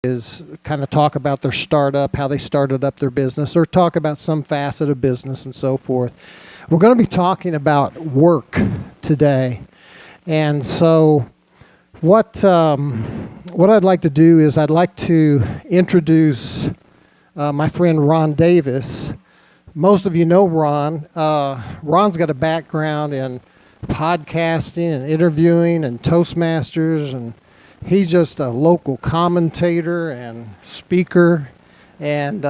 is kind of talk about their startup, how they started up their business, or talk about some facet of business and so forth. We're going to be talking about work today. And so what I'd like to do is I'd like to introduce my friend Ron Davis. Most of you know Ron. Ron's got a background in podcasting and interviewing and Toastmasters, and he's just a local commentator and speaker, and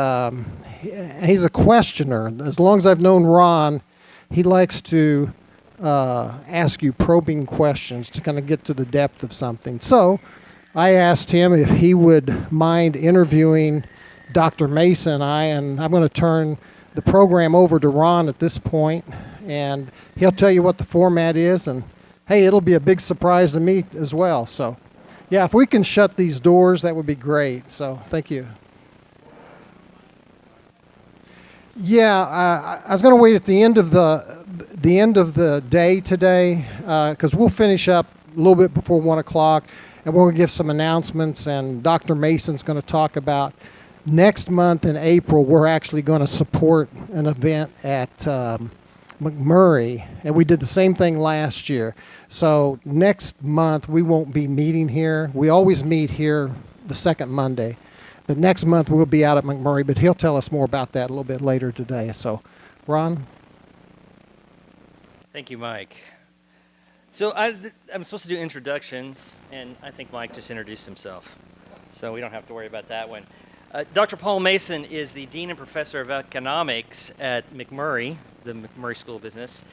he's a questioner. As long as I've known Ron, he likes to ask you probing questions to kind of get to the depth of something. So I asked him if he would mind interviewing Dr. Mason and I'm going to turn the program over to Ron at this point, and he'll tell you what the format is, and hey, it'll be a big surprise to me as well. So yeah, if we can shut these doors, that would be great. So thank you. Yeah, I was going to wait at the end of the day today, because we'll finish up a little bit before 1 o'clock, and we're going to give some announcements, and Dr. Mason's going to talk about next month in April. We're actually going to support an event at McMurray, and we did the same thing last year. So next month we won't be meeting here. We always meet here the second Monday. But next month we'll be out at McMurray, but he'll tell us more about that a little bit later today. So, Ron? Thank you, Mike. So I'm supposed to do introductions, and I think Mike just introduced himself. So we don't have to worry about that one. Dr. Paul Mason is the Dean and Professor of Economics at McMurray, the McMurray School of Business.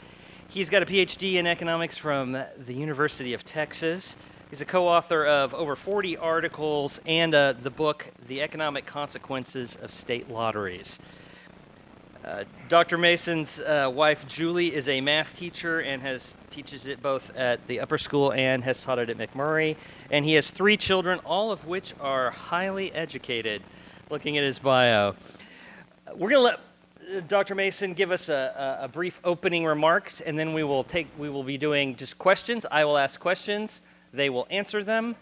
He's got a PhD in economics from the University of Texas. He's a co-author of over 40 articles and the book, The Economic Consequences of State Lotteries. Dr. Mason's wife, Julie, is a math teacher and teaches it both at the upper school and has taught it at McMurray. And he has 3 children, all of which are highly educated, looking at his bio. We're going to let Dr. Mason give us a brief opening remarks, and then we will be doing just questions. I will ask questions. They will answer them,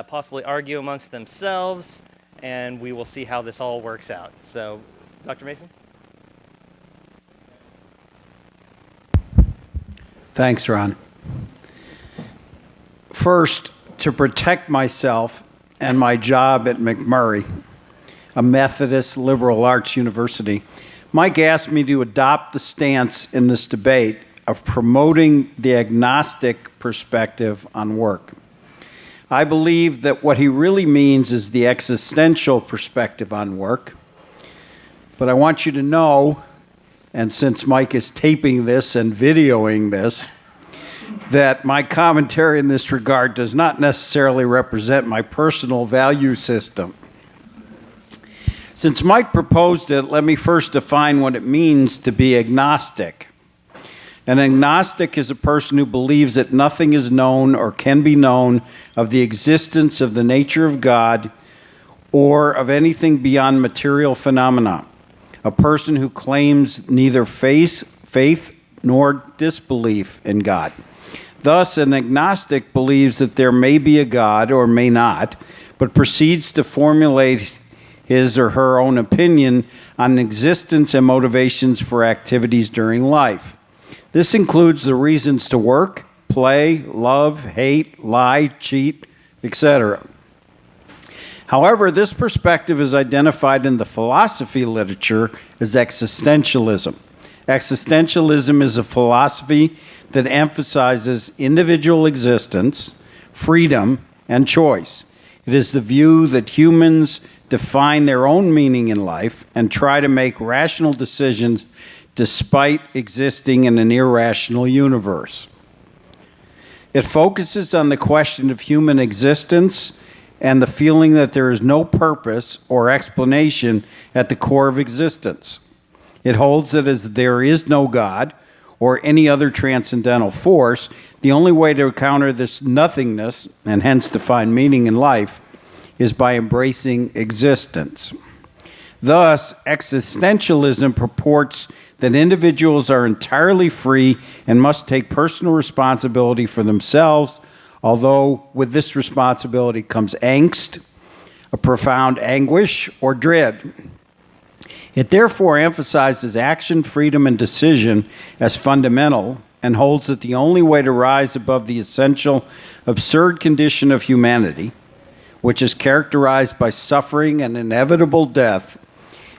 possibly argue amongst themselves, and we will see how this all works out. So, Dr. Mason? Thanks, Ron. First, to protect myself and my job at McMurray, a Methodist liberal arts university, Mike asked me to adopt the stance in this debate of promoting the agnostic perspective on work. I believe that what he really means is the existential perspective on work. But I want you to know, and since Mike is taping this and videoing this, that my commentary in this regard does not necessarily represent my personal value system. Since Mike proposed it, let me first define what it means to be agnostic. An agnostic is a person who believes that nothing is known or can be known of the existence of the nature of God or of anything beyond material phenomena. A person who claims neither faith nor disbelief in God. Thus, an agnostic believes that there may be a God or may not, but proceeds to formulate his or her own opinion on existence and motivations for activities during life. This includes the reasons to work, play, love, hate, lie, cheat, etc. However, this perspective is identified in the philosophy literature as existentialism. Existentialism is a philosophy that emphasizes individual existence, freedom, and choice. It is the view that humans define their own meaning in life and try to make rational decisions despite existing in an irrational universe. It focuses on the question of human existence and the feeling that there is no purpose or explanation at the core of existence. It holds that as there is no God or any other transcendental force, the only way to counter this nothingness, and hence to find meaning in life, is by embracing existence. Thus, existentialism purports that individuals are entirely free and must take personal responsibility for themselves, although with this responsibility comes angst, a profound anguish, or dread. It therefore emphasizes action, freedom, and decision as fundamental and holds that the only way to rise above the essential, absurd condition of humanity, which is characterized by suffering and inevitable death,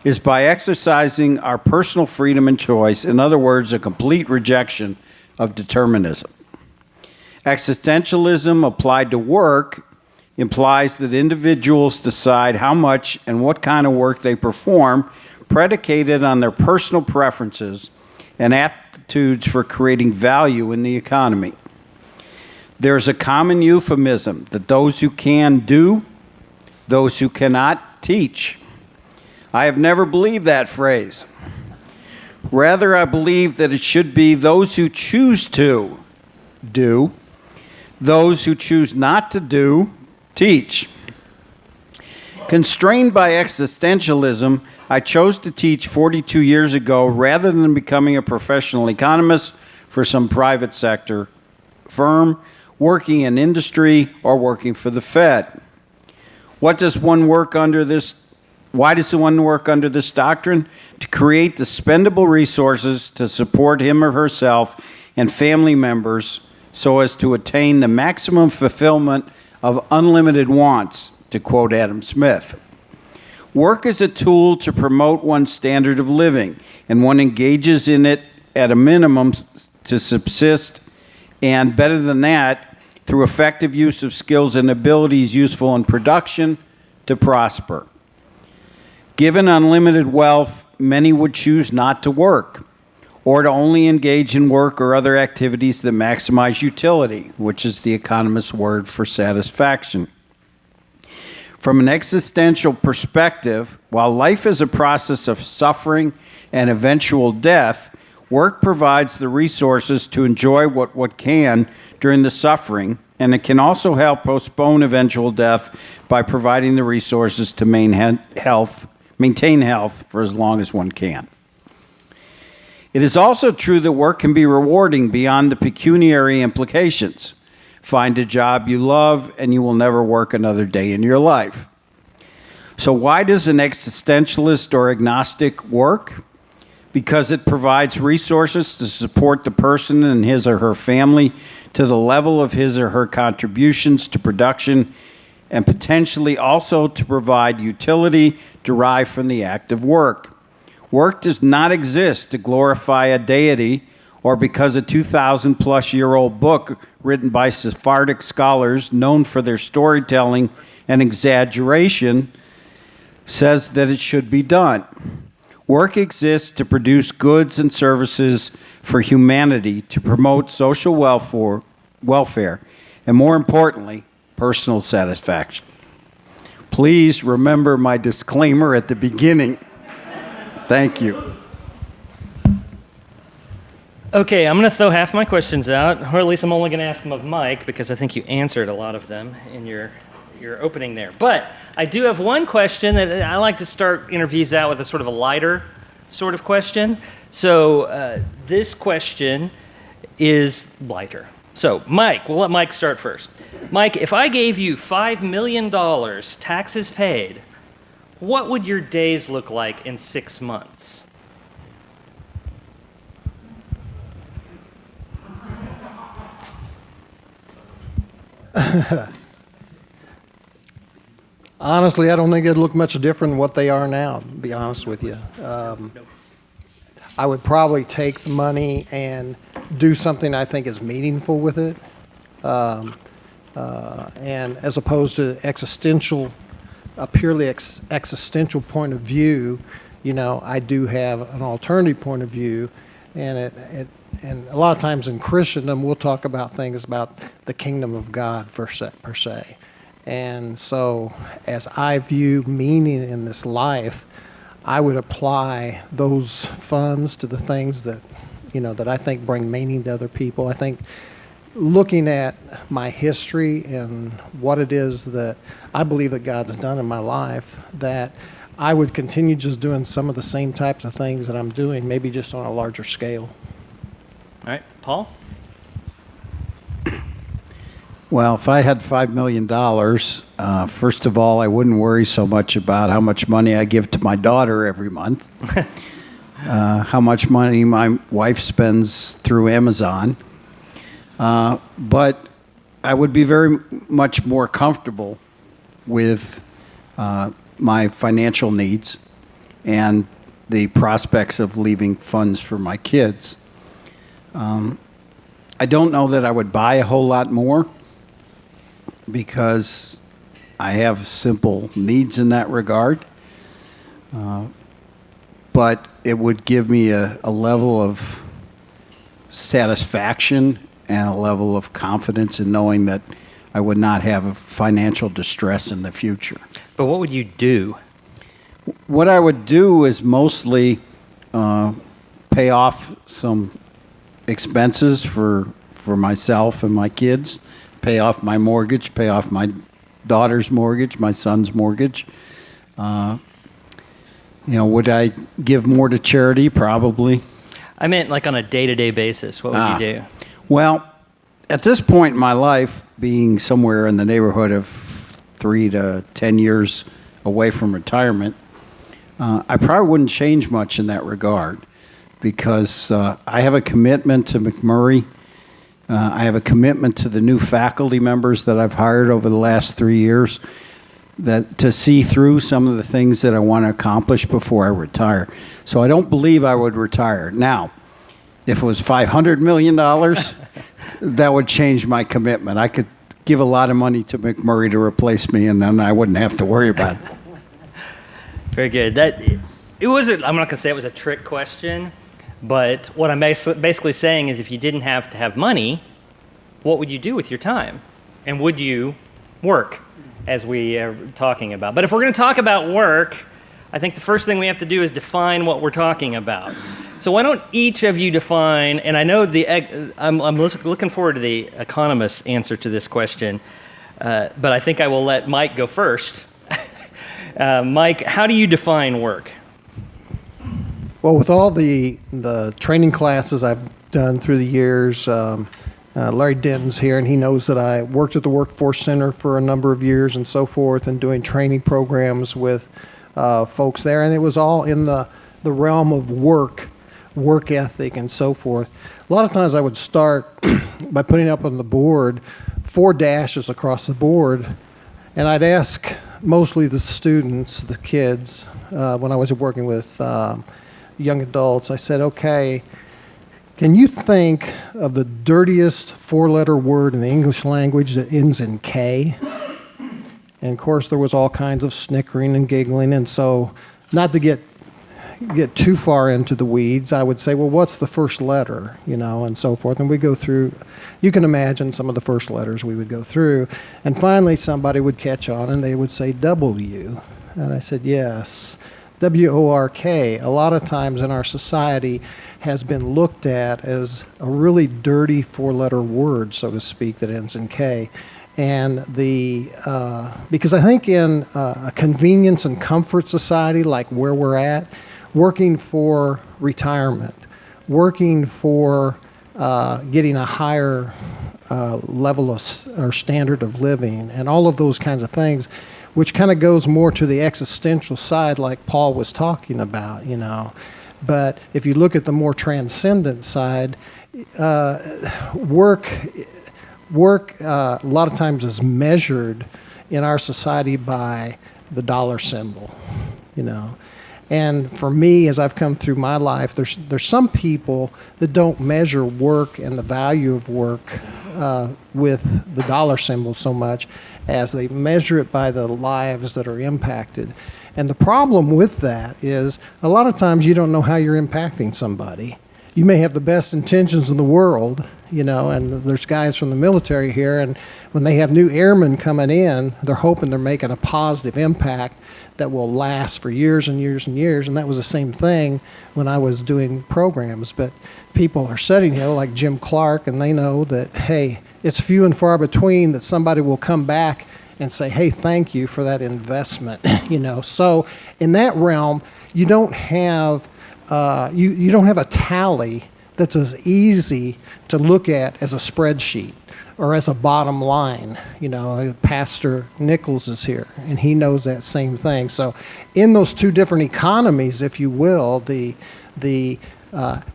is by exercising our personal freedom and choice, in other words, a complete rejection of determinism. Existentialism applied to work implies that individuals decide how much and what kind of work they perform, predicated on their personal preferences and aptitudes for creating value in the economy. There is a common euphemism that those who can do, those who cannot teach. I have never believed that phrase. Rather, I believe that it should be those who choose to do, those who choose not to do, teach. Constrained by existentialism, I chose to teach 42 years ago rather than becoming a professional economist for some private sector firm, working in industry, or working for the Fed. Why does one work under this doctrine? To create the spendable resources to support him or herself and family members so as to attain the maximum fulfillment of unlimited wants, to quote Adam Smith. Work is a tool to promote one's standard of living, and one engages in it at a minimum to subsist, and better than that, through effective use of skills and abilities useful in production, to prosper. Given unlimited wealth, many would choose not to work, or to only engage in work or other activities that maximize utility, which is the economist's word for satisfaction. From an existential perspective, while life is a process of suffering and eventual death, work provides the resources to enjoy what can during the suffering, and it can also help postpone eventual death by providing the resources to maintain health for as long as one can. It is also true that work can be rewarding beyond the pecuniary implications. Find a job you love, and you will never work another day in your life. So why does an existentialist or agnostic work? Because it provides resources to support the person and his or her family to the level of his or her contributions to production, and potentially also to provide utility derived from the act of work. Work does not exist to glorify a deity, or because a 2,000-plus-year-old book written by Sephardic scholars known for their storytelling and exaggeration says that it should be done. Work exists to produce goods and services for humanity, to promote social welfare, and more importantly, personal satisfaction. Please remember my disclaimer at the beginning. Thank you. Okay, I'm going to throw half my questions out, or at least I'm only going to ask them of Mike, because I think you answered a lot of them in your opening there. But I do have one question that I like to start interviews out with, a sort of a lighter sort of question. So this question is lighter. So Mike, we'll let Mike start first. Mike, if I gave you $5 million, taxes paid, what would your days look like in 6 months? Honestly, I don't think it'd look much different than what they are now, to be honest with you. I would probably take the money and do something I think is meaningful with it. And as opposed to a purely existential point of view, I do have an alternative point of view, and and a lot of times in Christendom, we'll talk about things about the kingdom of God per se. And so as I view meaning in this life, I would apply those funds to the things that, that I think bring meaning to other people. I think looking at my history and what it is that I believe that God's done in my life, that I would continue just doing some of the same types of things that I'm doing, maybe just on a larger scale. All right, Paul? Well, if I had $5 million, first of all, I wouldn't worry so much about how much money I give to my daughter every month, how much money my wife spends through Amazon. But I would be very much more comfortable with my financial needs and the prospects of leaving funds for my kids. I don't know that I would buy a whole lot more because I have simple needs in that regard. But it would give me a level of satisfaction and a level of confidence in knowing that I would not have a financial distress in the future. But what would you do? What I would do is mostly pay off some expenses for myself and my kids, pay off my mortgage, pay off my daughter's mortgage, my son's mortgage. Would I give more to charity? Probably. I meant like on a day-to-day basis. What would you do? Well, at this point in my life, being somewhere in the neighborhood of 3 to 10 years away from retirement, I probably wouldn't change much in that regard because I have a commitment to McMurray. I have a commitment to the new faculty members that I've hired over the last 3 years that to see through some of the things that I want to accomplish before I retire. So I don't believe I would retire. Now, if it was $500 million, that would change my commitment. I could give a lot of money to McMurray to replace me, and then I wouldn't have to worry about it. Very good. I'm not going to say it was a trick question, but what I'm basically saying is if you didn't have to have money, what would you do with your time? And would you work, as we are talking about? But if we're going to talk about work, I think the first thing we have to do is define what we're talking about. So why don't each of you define, and I know I'm looking forward to the economist's answer to this question, but I think I will let Mike go first. Mike, how do you define work? Well, with all the training classes I've done through the years, Larry Denton's here, and he knows that I worked at the Workforce Center for a number of years and so forth, and doing training programs with folks there, and it was all in the realm of work ethic and so forth. A lot of times I would start by putting up on the board 4 dashes across the board, and I'd ask mostly the students, the kids, when I was working with young adults, I said, okay, can you think of the dirtiest 4-letter word in the English language that ends in K? And of course there was all kinds of snickering and giggling, and so not to get too far into the weeds, I would say, well, what's the first letter, and so forth. And we go through, you can imagine some of the first letters we would go through. And finally somebody would catch on and they would say W. And I said, yes, W-O-R-K. A lot of times in our society has been looked at as a really dirty 4-letter word, so to speak, that ends in K. And because I think in a convenience and comfort society like where we're at, working for retirement, working for getting a higher level of or standard of living, and all of those kinds of things, which kind of goes more to the existential side like Paul was talking about, But if you look at the more transcendent side, work a lot of times is measured in our society by the dollar symbol, And for me, as I've come through my life, there's some people that don't measure work and the value of work with the dollar symbol so much as they measure it by the lives that are impacted. And the problem with that is a lot of times you don't know how you're impacting somebody. You may have the best intentions in the world, and there's guys from the military here, and when they have new airmen coming in, they're hoping they're making a positive impact that will last for years and years and years. And that was the same thing when I was doing programs. But people are sitting here like Jim Clark, and they know that, hey, it's few and far between that somebody will come back and say, hey, thank you for that investment. So in that realm, you don't have you don't have a tally that's as easy to look at as a spreadsheet. or as a bottom line. Pastor Nichols is here, and he knows that same thing. So in those two different economies, if you will, the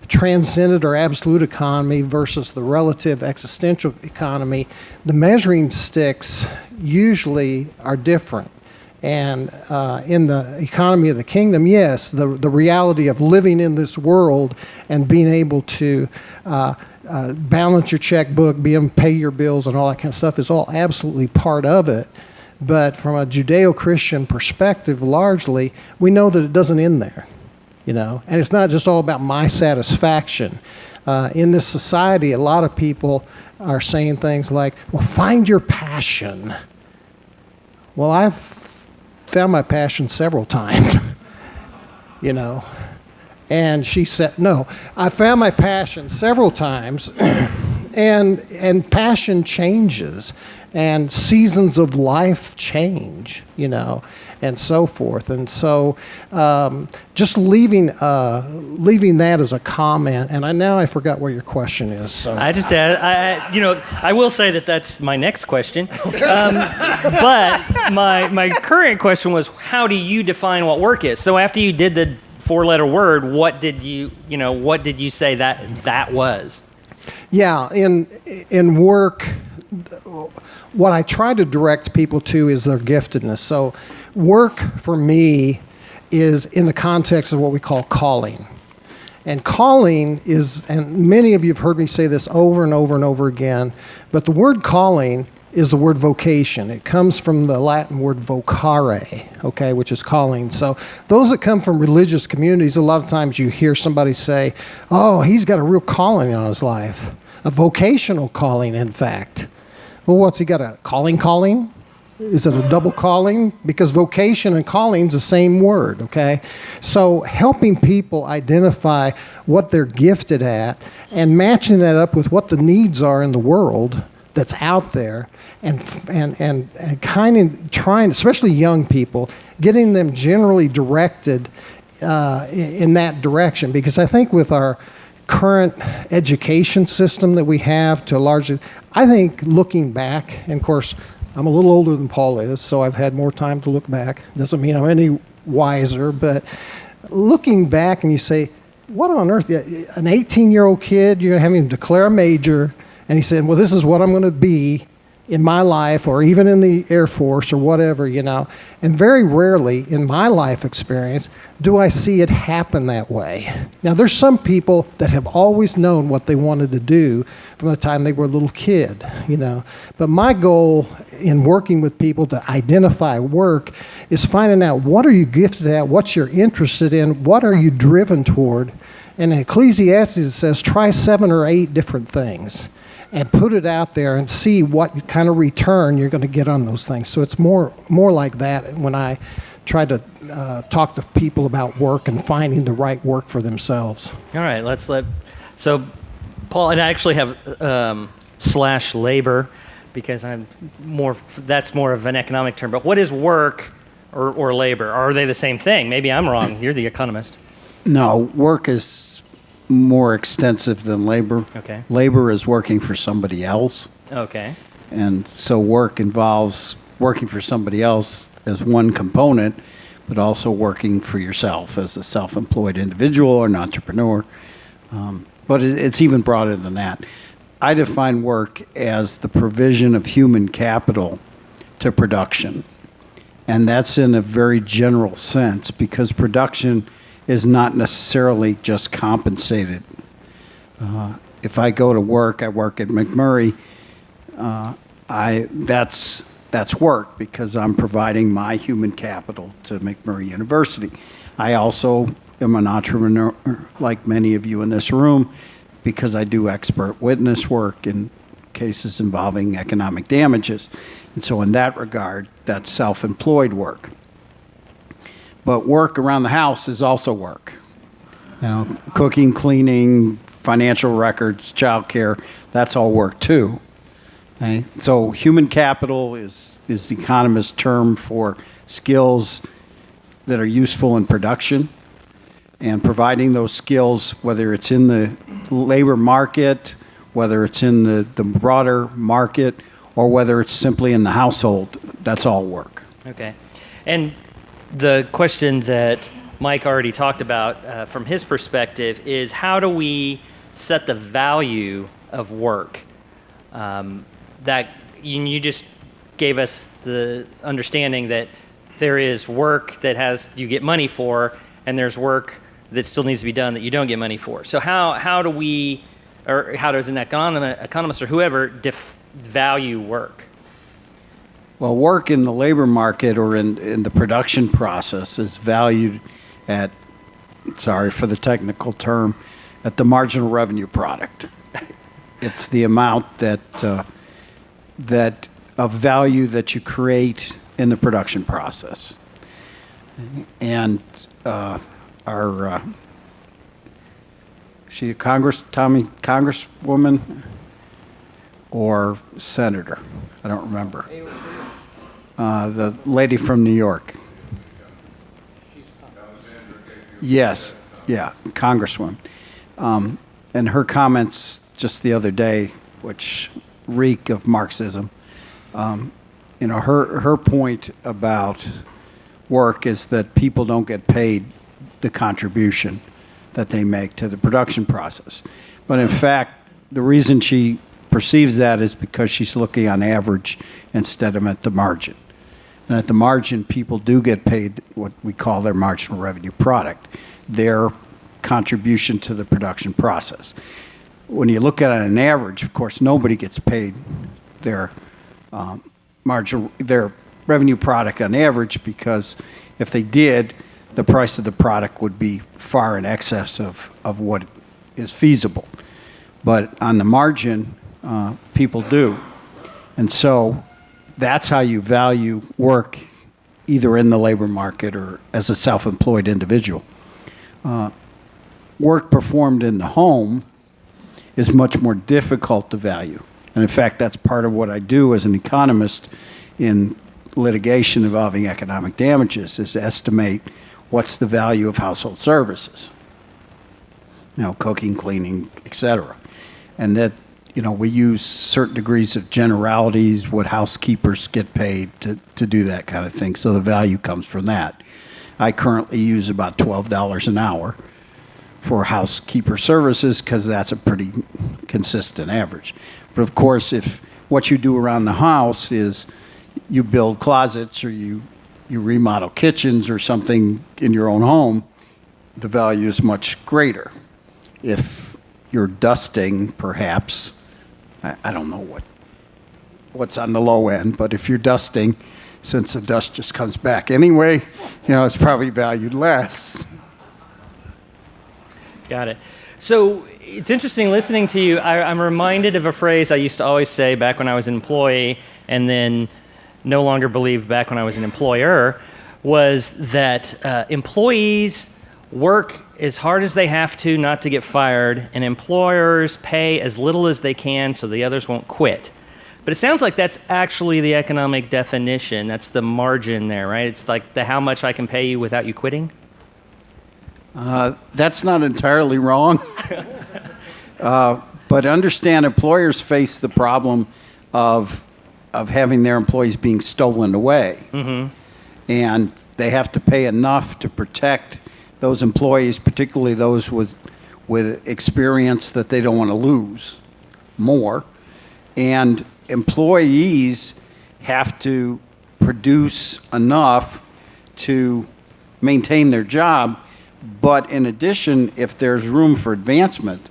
transcendent or absolute economy versus the relative existential economy, the measuring sticks usually are different. And in the economy of the kingdom, yes, the reality of living in this world and being able to balance your checkbook, be able to pay your bills and all that kind of stuff is all absolutely part of it. But from a Judeo-Christian perspective, largely, we know that it doesn't end there. And it's not just all about my satisfaction. In this society, a lot of people are saying things like, well, find your passion. Well, I've found my passion several times, And she said, no, I found my passion several times, and passion changes, and seasons of life change, and so forth. And so just leaving that as a comment, and I forgot what your question is. So I just I will say that that's my next question. But my current question was, how do you define what work is? So after you did the 4-letter word, what did you say that was? Yeah, in work, what I try to direct people to is their giftedness. So work for me is in the context of what we call calling. And calling is, and many of you have heard me say this over and over and over again, but the word calling is the word vocation. It comes from the Latin word vocare, okay, which is calling. So those that come from religious communities, a lot of times you hear somebody say, oh, he's got a real calling on his life, a vocational calling, in fact. Well, what's he got, a calling? Is it a double calling? Because vocation and calling is the same word, okay? So helping people identify what they're gifted at and matching that up with what the needs are in the world that's out there, and kind of trying, especially young people, getting them generally directed in that direction. Because I think with our current education system that we have, to a large, I think looking back, and of course, I'm a little older than Paul is, so I've had more time to look back. Doesn't mean I'm any wiser, but looking back and you say, what on earth, an 18-year-old kid, you're going to have him declare a major, and he said, well, this is what I'm going to be in my life, or even in the Air Force or whatever, And very rarely in my life experience do I see it happen that way. Now, there's some people that have always known what they wanted to do from the time they were a little kid, But my goal in working with people to identify work is finding out, what are you gifted at, what you're interested in, what are you driven toward. And in Ecclesiastes it says, try 7 or 8 different things and put it out there and see what kind of return you're going to get on those things. So it's more like that when I try to talk to people about work and finding the right work for themselves. All right, so Paul, and I actually have slash labor, because that's more of an economic term. But what is work or labor? Are they the same thing? Maybe I'm wrong. You're the economist. No, work is more extensive than labor. Okay. Labor is working for somebody else. Okay. And so work involves working for somebody else as one component, but also working for yourself as a self-employed individual or an entrepreneur. But it's even broader than that. I define work as the provision of human capital to production. And that's in a very general sense, because production is not necessarily just compensated. If I go to work, I work at McMurray, that's work, because I'm providing my human capital to McMurray University. I also am an entrepreneur, like many of you in this room, because I do expert witness work in cases involving economic damages. And so in that regard, that's self-employed work. But work around the house is also work. Cooking, cleaning, financial records, childcare, that's all work too. Okay? So human capital is the economist's term for skills that are useful in production, and providing those skills, whether it's in the labor market whether it's in the broader market or whether it's simply in the household. That's all work. Okay. And the question that Mike already talked about from his perspective is, how do we set the value of work? That you just gave us the understanding that there is work that you get money for, and there's work that still needs to be done that you don't get money for. So how do we, or how does an economist or whoever value work? Well, work in the labor market or in the production process is valued at, sorry for the technical term, at the marginal revenue product. It's the amount that of value that you create in the production process. And she a congresswoman or senator? I don't remember. The lady from New York. Yes, yeah, congresswoman. And her comments just the other day, which reek of Marxism, her point about work is that people don't get paid the contribution that they make to the production process. But in fact, the reason she perceives that is because she's looking on average instead of at the margin. And at the margin, people do get paid what we call their marginal revenue product, their contribution to the production process. When you look at it on an average, of course, nobody gets paid their their revenue product on average, because if they did, the price of the product would be far in excess of what is feasible. But on the margin, people do. And so that's how you value work, either in the labor market or as a self-employed individual. Work performed in the home is much more difficult to value. And in fact, that's part of what I do as an economist in litigation involving economic damages, is estimate what's the value of household services. Cooking, cleaning, etc. And that, we use certain degrees of generalities, what housekeepers get paid to do that kind of thing. So the value comes from that. I currently use about $12 an hour for housekeeper services because that's a pretty consistent average. But of course, if what you do around the house is you build closets or you remodel kitchens or something in your own home, the value is much greater. If you're dusting, perhaps, I don't know what's on the low end, but if you're dusting, since the dust just comes back anyway, it's probably valued less. Got it. So it's interesting listening to you. I'm reminded of a phrase I used to always say back when I was an employee, and then no longer believed back when I was an employer, was that employees work as hard as they have to not to get fired, and employers pay as little as they can so the others won't quit. But it sounds like that's actually the economic definition. That's the margin there, right? It's like how much I can pay you without you quitting? That's not entirely wrong. But understand, employers face the problem of having their employees being stolen away. Mm-hmm. And they have to pay enough to protect those employees, particularly those with experience that they don't want to lose more. And employees have to produce enough to maintain their job. But in addition, if there's room for advancement,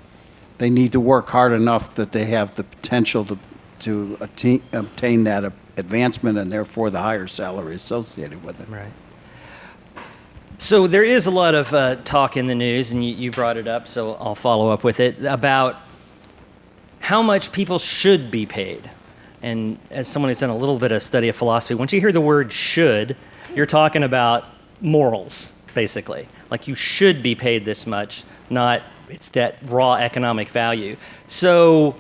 they need to work hard enough that they have the potential to obtain that advancement and therefore the higher salary associated with it. Right. So there is a lot of talk in the news, and you brought it up, so I'll follow up with it, about how much people should be paid. And as someone who's done a little bit of study of philosophy, once you hear the word should, you're talking about morals, basically. Like you should be paid this much, not it's that raw economic value. So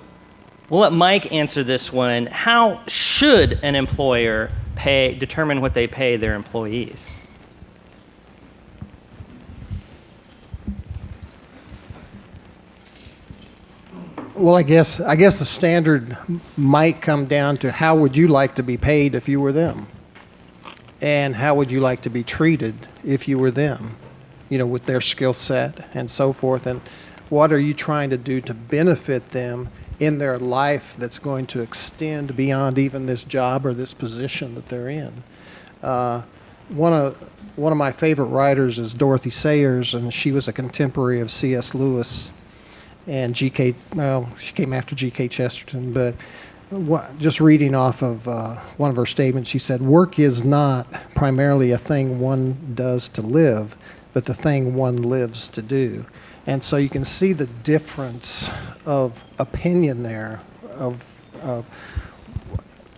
we'll let Mike answer this one. How should an employer determine what they pay their employees? Well, I guess the standard might come down to how would you like to be paid if you were them, and how would you like to be treated if you were them, with their skill set and so forth, and what are you trying to do to benefit them in their life that's going to extend beyond even this job or this position that they're in. One of my favorite writers is Dorothy Sayers, and she was a contemporary of C.S. Lewis and G.K. Well, she came after G.K. Chesterton, but just reading off of one of her statements, she said, "Work is not primarily a thing one does to live, but the thing one lives to do." And so you can see the difference of opinion there, of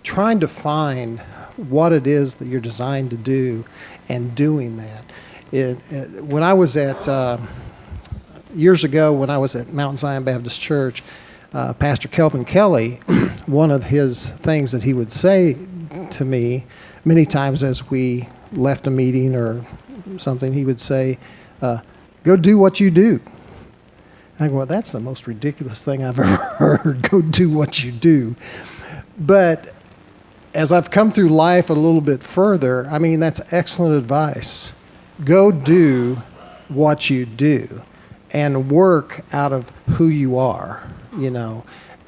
trying to find what it is that you're designed to do and doing that. When I was at, years ago, when I was at Mount Zion Baptist Church, Pastor Kelvin Kelly, one of his things that he would say to me many times as we left a meeting or something, he would say, "Go do what you do." I go, "Well, that's the most ridiculous thing I've ever heard. Go do what you do." But as I've come through life a little bit further, I mean, that's excellent advice. Go do what you do and work out of who you are,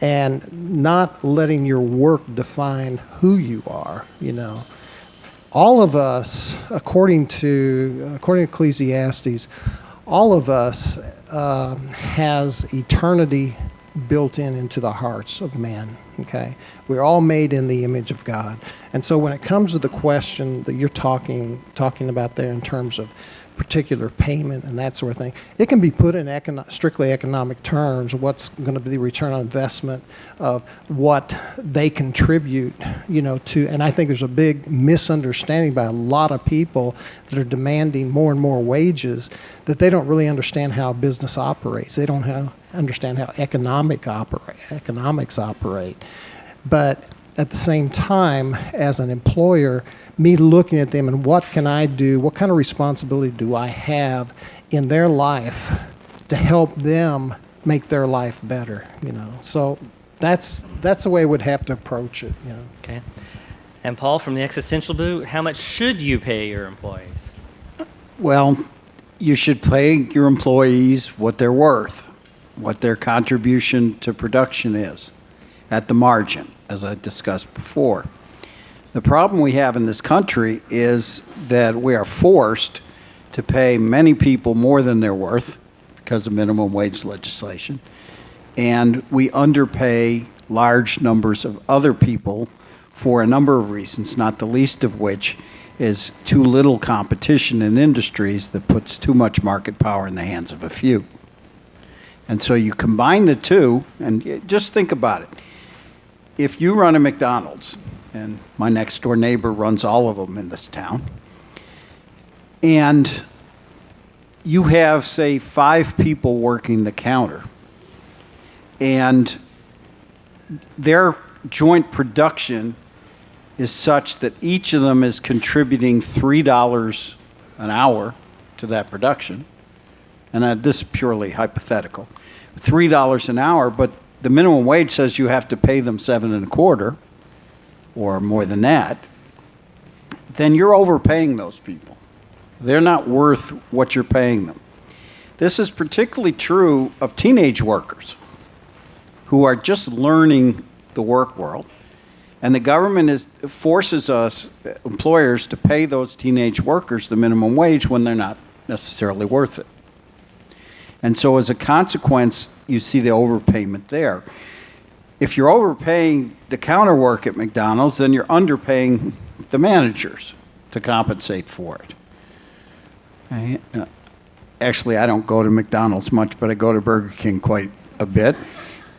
and not letting your work define who you are, All of us, according to Ecclesiastes, all of us has eternity built into the hearts of men, okay? We're all made in the image of God. And so when it comes to the question that you're talking about there in terms of particular payment and that sort of thing, it can be put in strictly economic terms. What's going to be the return on investment of what they contribute, to, and I think there's a big misunderstanding by a lot of people that are demanding more and more wages, that they don't really understand how business operates. They don't understand how economics operate. But at the same time, as an employer, me looking at them and what can I do, what kind of responsibility do I have in their life to help them make their life better, So that's the way I would have to approach it, Okay. And Paul, from the Existential boot, how much should you pay your employees? Well, you should pay your employees what they're worth, what their contribution to production is at the margin, as I discussed before. The problem we have in this country is that we are forced to pay many people more than they're worth because of minimum wage legislation, and we underpay large numbers of other people for a number of reasons, not the least of which is too little competition in industries that puts too much market power in the hands of a few. And so you combine the two, and just think about it. If you run a McDonald's, and my next door neighbor runs all of them in this town, and you have, say, 5 people working the counter, and their joint production is such that each of them is contributing $3 an hour to that production, and this is purely hypothetical, $3 an hour, but the minimum wage says you have to pay them 7.25 or more than that, then you're overpaying those people. They're not worth what you're paying them. This is particularly true of teenage workers who are just learning the work world, and the government forces us, employers, to pay those teenage workers the minimum wage when they're not necessarily worth it. And so as a consequence, you see the overpayment there. If you're overpaying the counter work at McDonald's, then you're underpaying the managers to compensate for it. Actually, I don't go to McDonald's much, but I go to Burger King quite a bit.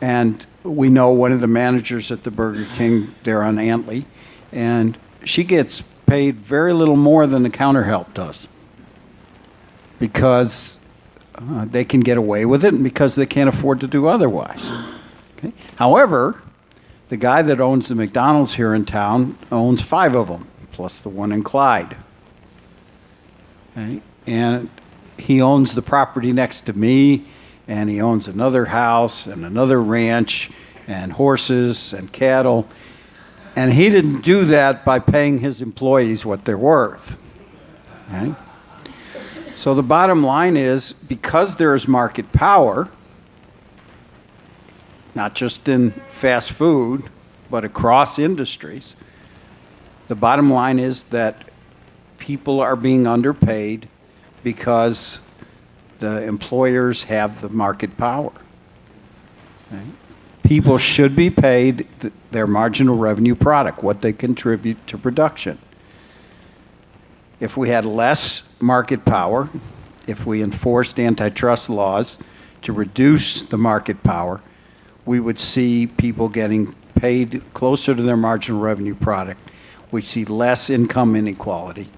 And we know one of the managers at the Burger King there on Antley, and she gets paid very little more than the counter help does because they can get away with it and because they can't afford to do otherwise. Okay? However, the guy that owns the McDonald's here in town owns 5 of them, plus the one in Clyde. Okay? And he owns the property next to me, and he owns another house and another ranch and horses and cattle. And he didn't do that by paying his employees what they're worth. Okay? So the bottom line is, because there is market power, not just in fast food, but across industries, the bottom line is that people are being underpaid because the employers have the market power. Okay? People should be paid their marginal revenue product, what they contribute to production. If we had less market power, if we enforced antitrust laws to reduce the market power, we would see people getting paid closer to their marginal revenue product. We'd see less income inequality,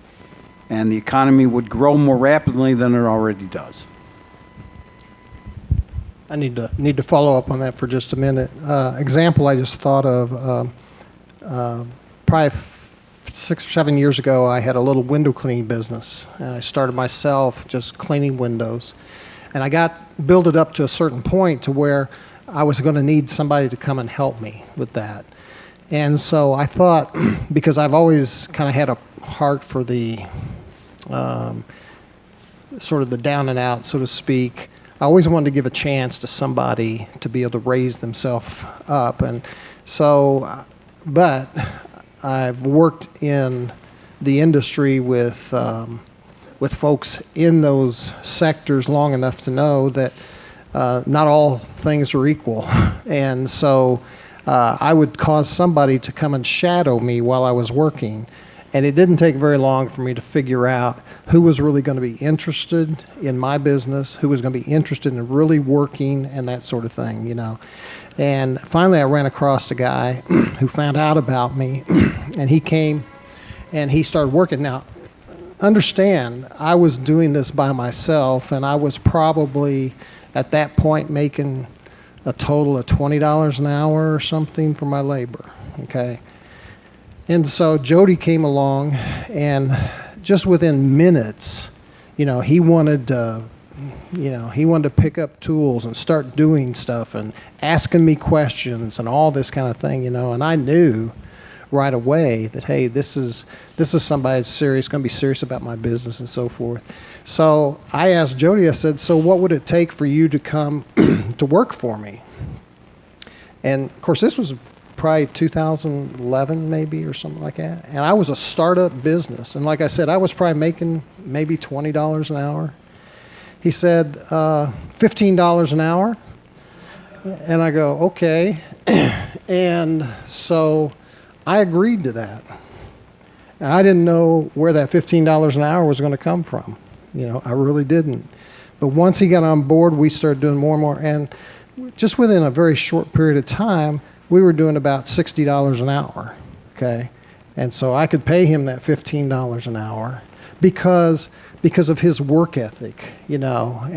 and the economy would grow more rapidly than it already does. I need to follow up on that for just a minute. Example I just thought of, probably 6 or 7 years ago, I had a little window cleaning business, and I started myself just cleaning windows. And I built it up to a certain point to where I was going to need somebody to come and help me with that. And so I thought, because I've always kind of had a heart for the sort of the down and out, so to speak, I always wanted to give a chance to somebody to be able to raise themselves up. And so, but I've worked in the industry with folks in those sectors long enough to know that not all things are equal. And so I would cause somebody to come and shadow me while I was working. And it didn't take very long for me to figure out who was really going to be interested in my business, who was going to be interested in really working and that sort of thing, you know. And finally I ran across a guy who found out about me, and he came and he started working. Now, understand, I was doing this by myself, and I was probably at that point making a total of $20 an hour or something for my labor, okay? And so Jody came along, and just within minutes, you know, he wanted to pick up tools and start doing stuff and asking me questions and all this kind of thing, you know. And I knew right away that, hey, this is somebody that's serious, going to be serious about my business and so forth. So I asked Jody, I said, so what would it take for you to come to work for me? And of course, this was probably 2011 maybe or something like that. And I was a startup business. And like I said, I was probably making maybe $20 an hour. He said, $15 an hour. And I go, okay. And so I agreed to that. And I didn't know where that $15 an hour was going to come from. You know, I really didn't. But once he got on board, we started doing more and more. And just within a very short period of time, we were doing about $60 an hour, okay? And so I could pay him that $15 an hour because of his work ethic, you know. And